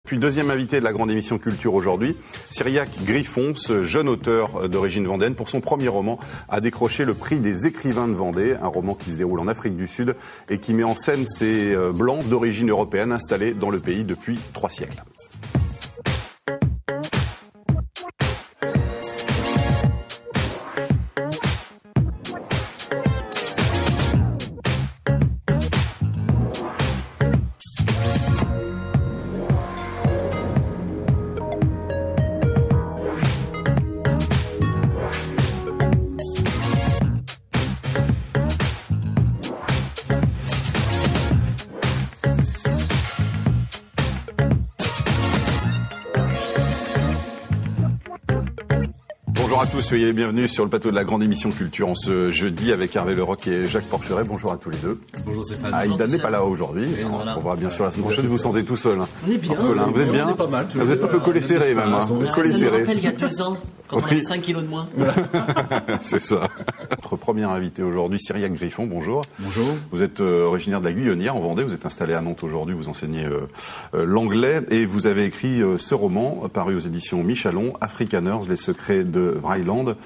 Puis deuxième invité de la grande émission Culture aujourd'hui, Cyriaque Griffon, ce jeune auteur d'origine vendéenne, pour son premier roman, a décroché le prix des écrivains de Vendée, un roman qui se déroule en Afrique du Sud et qui met en scène ces blancs d'origine européenne installés dans le pays depuis 3 siècles. Bonjour à tous, soyez les bienvenus sur le plateau de la grande émission Culture en ce jeudi avec Hervé Leroc et Jacques Porcheret. Bonjour à tous les deux. Bonjour Stéphane. Aïda n'est pas là aujourd'hui. On verra bien sûr la semaine prochaine. Vous vous sentez tout seul. On est bien. Vous êtes bien. On est pas mal. Vous êtes un peu collé serré même. Ça nous rappelle il y a 2 ans, quand on avait 5 kilos de moins. C'est ça. Notre premier invité aujourd'hui, Cyriaque Griffon. Bonjour. Bonjour. Vous êtes originaire de la Guyonnière en Vendée. Vous êtes installé à Nantes aujourd'hui. Vous enseignez l'anglais et vous avez écrit ce roman paru aux éditions Michalon, Afrikaners, les secrets de Vrijland.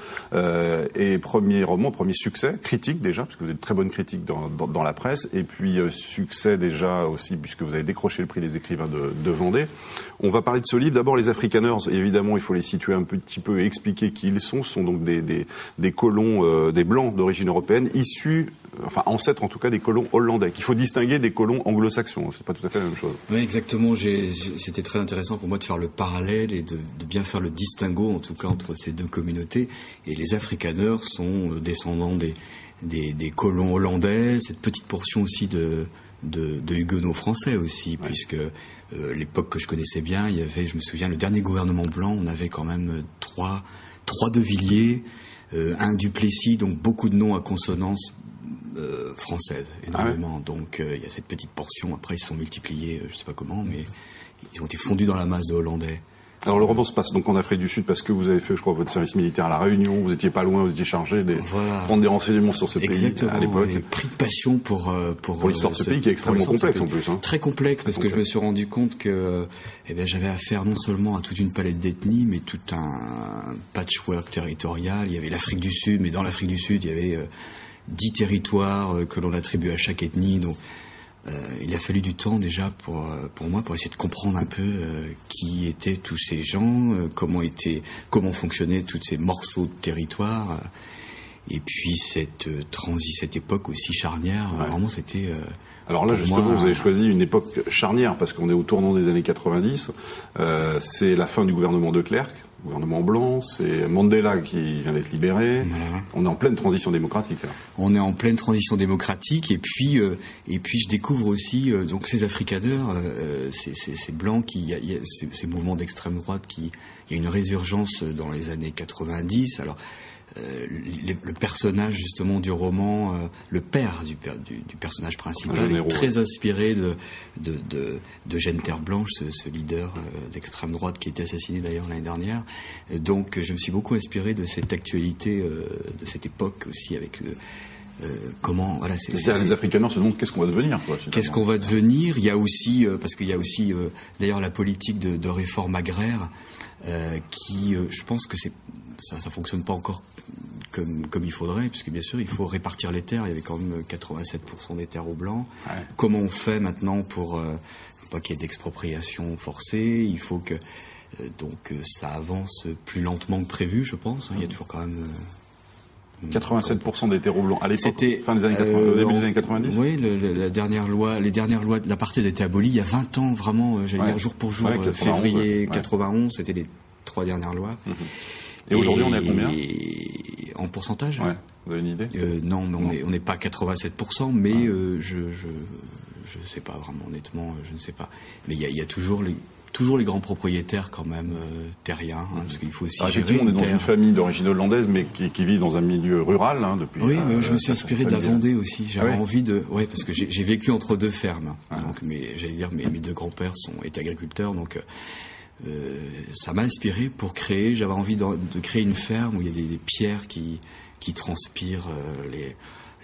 Et premier roman, premier succès, critique déjà, puisque vous êtes très bonne critique dans la presse, et puis succès déjà aussi, puisque vous avez décroché le prix des écrivains de Vendée. On va parler de ce livre. D'abord, les Afrikaners, évidemment, il faut les situer un petit peu et expliquer qui ils sont. Ce sont donc des colons, des blancs d'origine européenne, issus, enfin ancêtres en tout cas, des colons hollandais, qu'il faut distinguer des colons anglo-saxons. C'est pas tout à fait la même chose. Oui, exactement. C'était très intéressant pour moi de faire le parallèle et de bien faire le distinguo, en tout cas, entre ces deux communautés. Et les Afrikaners sont descendants des colons hollandais, cette petite portion aussi de huguenots français aussi, puisque l'époque que je connaissais bien, il y avait, je me souviens, le dernier gouvernement blanc, on avait quand même trois de Villiers, un Duplessis, donc beaucoup de noms à consonance française, énormément. Ah ouais. Donc il y a cette petite portion, après ils se sont multipliés, je sais pas comment, mais ils ont été fondus dans la masse de Hollandais. Alors le roman se passe donc en Afrique du Sud parce que vous avez fait, je crois, votre service militaire à La Réunion, vous étiez pas loin, vous étiez chargé de prendre des renseignements sur ce pays à l'époque. Exactement, pris de passion pour l'histoire de ce pays qui est extrêmement complexe en plus. Hein. Très complexe parce que je me suis rendu compte que j'avais affaire non seulement à toute une palette d'ethnies, mais tout un patchwork territorial. Il y avait l'Afrique du Sud, mais dans l'Afrique du Sud, il y avait 10 territoires que l'on attribue à chaque ethnie, donc il a fallu du temps déjà pour moi pour essayer de comprendre un peu qui étaient tous ces gens, comment fonctionnaient tous ces morceaux de territoire, et puis cette époque aussi charnière. Ouais. Vraiment, c'était. Alors là, justement, vous avez choisi une époque charnière parce qu'on est au tournant des années 90. C'est la fin du gouvernement de Klerk. Gouvernement blanc, c'est Mandela qui vient d'être libéré. Voilà. On est en pleine transition démocratique. Là. On est en pleine transition démocratique et puis je découvre aussi donc ces Afrikaners, ces blancs ces mouvements d'extrême droite il y a une résurgence dans les années 90. Alors le personnage justement du roman, le père du personnage principal est très inspiré de Jeanne Terre Blanche, ce leader d'extrême droite qui a été assassiné d'ailleurs l'année dernière. Donc je me suis beaucoup inspiré de cette actualité, de cette époque aussi avec comment voilà. Les Afrikaners se demandent qu'est-ce qu'on va devenir. Qu'est-ce qu'on va devenir. Il y a aussi parce qu'il y a aussi d'ailleurs la politique de réforme agraire qui je pense que ça fonctionne pas encore comme il faudrait, puisque bien sûr il faut répartir les terres. Il y avait quand même 87% des terres aux blancs. Ouais. Comment on fait maintenant pour pas qu'il y ait d'expropriation forcée? Il faut que ça avance plus lentement que prévu, je pense. Il y a toujours quand même 87% des terreaux blancs à l'époque, fin des années 80, au début des années 90. Oui, les dernières lois, l'apartheid a été aboli il y a 20 ans, vraiment, j'allais dire jour pour jour, 91, février 91, c'était les 3 dernières lois. Et aujourd'hui, on est à combien en pourcentage? Ouais. Vous avez une idée? Non, mais on n'est pas à 87%, mais je sais pas vraiment, honnêtement, je ne sais pas. Mais il y a toujours les grands propriétaires quand même terriens, parce qu'il faut aussi gérer effectivement, on est dans une famille d'origine hollandaise, mais qui vit dans un milieu rural depuis. Oui, mais je me suis inspiré de la Vendée aussi. J'avais envie parce que j'ai vécu entre 2 fermes. Donc, j'allais dire, mes 2 grands-pères étaient agriculteurs, donc. Ça m'a inspiré pour créer. J'avais envie de créer une ferme où il y a des pierres qui transpirent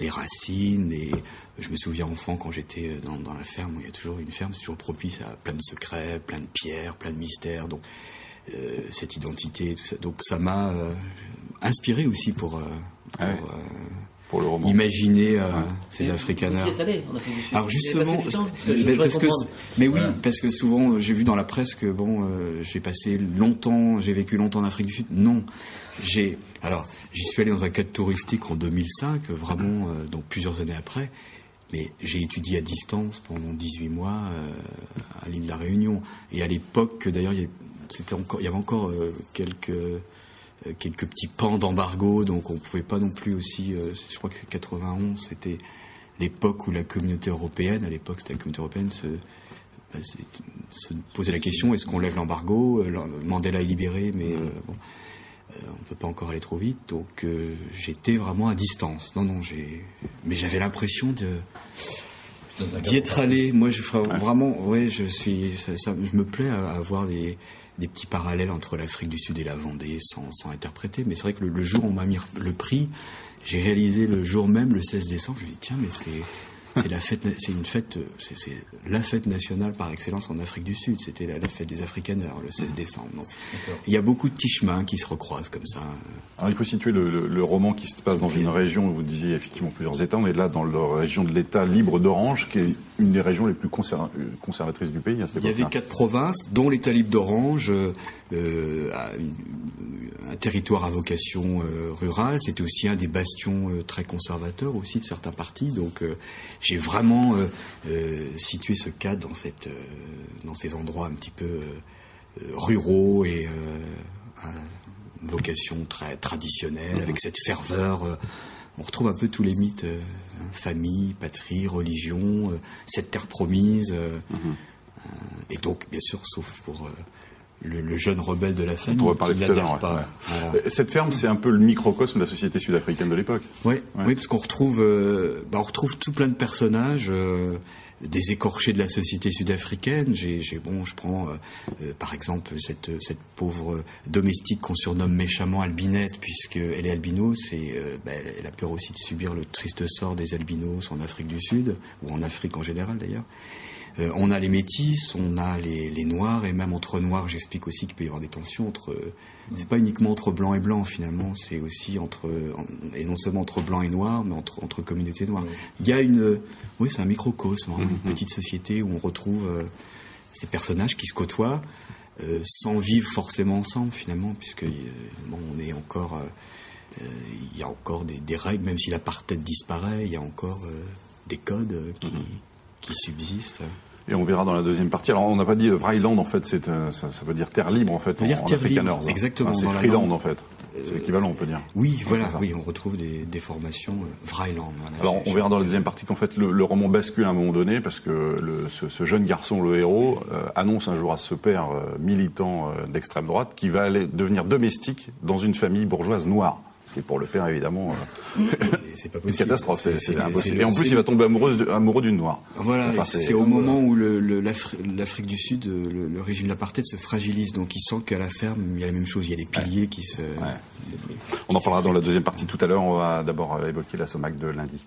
les racines. Et je me souviens enfant quand j'étais dans la ferme, il y a toujours une ferme, c'est toujours propice à plein de secrets, plein de pierres, plein de mystères. Donc cette identité, tout ça. Donc ça m'a inspiré aussi pour le roman. Imaginer ces Afrikaners. Vous y êtes allé en Afrique du Sud. Alors justement, Voilà. parce que souvent j'ai vu dans la presse que j'ai vécu longtemps en Afrique du Sud. Non, j'y suis allé dans un cadre touristique en 2005, vraiment donc plusieurs années après. Mais j'ai étudié à distance pendant 18 mois à l'île de la Réunion. Et à l'époque, d'ailleurs, il y avait encore quelques petits pans d'embargo, donc on pouvait pas non plus aussi. Je crois que 91, c'était l'époque où la communauté européenne, se posait la question, est-ce qu'on lève l'embargo? Mandela est libéré, mais on peut pas encore aller trop vite, donc j'étais vraiment à distance. Mais j'avais l'impression d'y être allé. Moi, je me plais à avoir des petits parallèles entre l'Afrique du Sud et la Vendée sans interpréter. Mais c'est vrai que le jour où on m'a mis le prix, j'ai réalisé le jour même, le 16 décembre, je me dis tiens, mais c'est la fête nationale par excellence en Afrique du Sud. C'était la fête des Afrikaners, le 16 décembre. Donc, il y a beaucoup de petits chemins qui se recroisent comme ça. Alors il faut situer le roman qui se passe dans une région où vous disiez effectivement plusieurs États. On est là dans la région de l'État libre d'Orange, qui est une des régions les plus conservatrices du pays à cette époque. Il y avait 4 provinces, dont l'État libre d'Orange, un territoire à vocation rurale. C'était aussi un des bastions très conservateurs aussi de certains partis. Donc j'ai vraiment situé ce cadre dans ces endroits un petit peu ruraux et vocation très traditionnelle, avec cette ferveur. On retrouve un peu tous les mythes, famille, patrie, religion, cette terre promise. Et donc, bien sûr, sauf pour le jeune rebelle de la famille qui n'adhère pas. Ouais. Voilà. Cette ferme, c'est un peu le microcosme de la société sud-africaine de l'époque. Oui, parce qu'on retrouve tout plein de personnages. Des écorchés de la société sud-africaine. Je prends par exemple cette pauvre domestique qu'on surnomme méchamment albinette, puisqu'elle est albinos et elle a peur aussi de subir le triste sort des albinos en Afrique du Sud, ou en Afrique en général d'ailleurs. On a les métis, on a les noirs, et même entre noirs, j'explique aussi qu'il peut y avoir des tensions entre... C'est pas uniquement entre blanc et blanc, finalement, c'est aussi et non seulement entre blanc et noir, mais entre communautés noires. Il y a c'est un microcosme, une petite société où on retrouve ces personnages qui se côtoient, sans vivre forcément ensemble, finalement, puisque on est encore... il y a encore des règles, même si l'apartheid disparaît, il y a encore des codes qui subsistent. Et on verra dans la deuxième partie. Alors, on n'a pas dit Vryland, en fait, ça veut dire terre libre, en fait, en Afrikaners. Exactement. C'est Freeland, en fait. C'est l'équivalent, on peut dire. Oui, voilà, on retrouve des formations Vryland. Voilà, alors, on verra dans la deuxième partie qu'en fait, le roman bascule à un moment donné, parce que ce jeune garçon, le héros, annonce un jour à ce père militant d'extrême droite qu'il va aller devenir domestique dans une famille bourgeoise noire. Ce qui est pour le faire, évidemment, c'est pas possible. Une catastrophe, c'est impossible. Et en plus, il va tomber amoureux d'une noire. Voilà, c'est au moment où l'Afrique du Sud, le régime de l'apartheid se fragilise. Donc, il sent qu'à la ferme, il y a la même chose. Il y a les piliers qui se... On en parlera dans la deuxième partie tout à l'heure. On va d'abord évoquer la SOMAC de lundi.